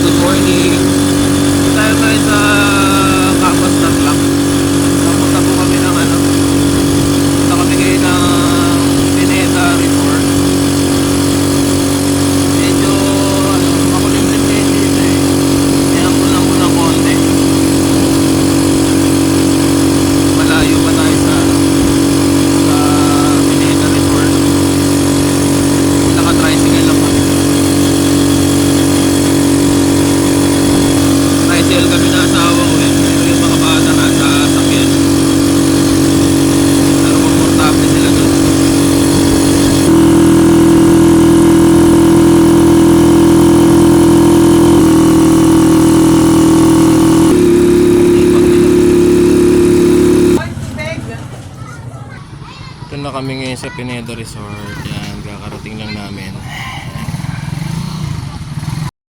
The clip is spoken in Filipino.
good morning. Tayo ngayon sa Campus Tarlac. Papunta po kami ng punta kami ngayon ng Pineda Resort. Medyo makulimlim ngayon dito eh. Kaya kulang ko ng konti. Malayo pa tayo sa Pineda Resort. Naka-tricycle lang kami. Tricycle kami na asawa ko eh. Ito yung mga bata na sa sakyan. Pero komportable sila doon. Ito na kami ngayon sa Pineda Resort.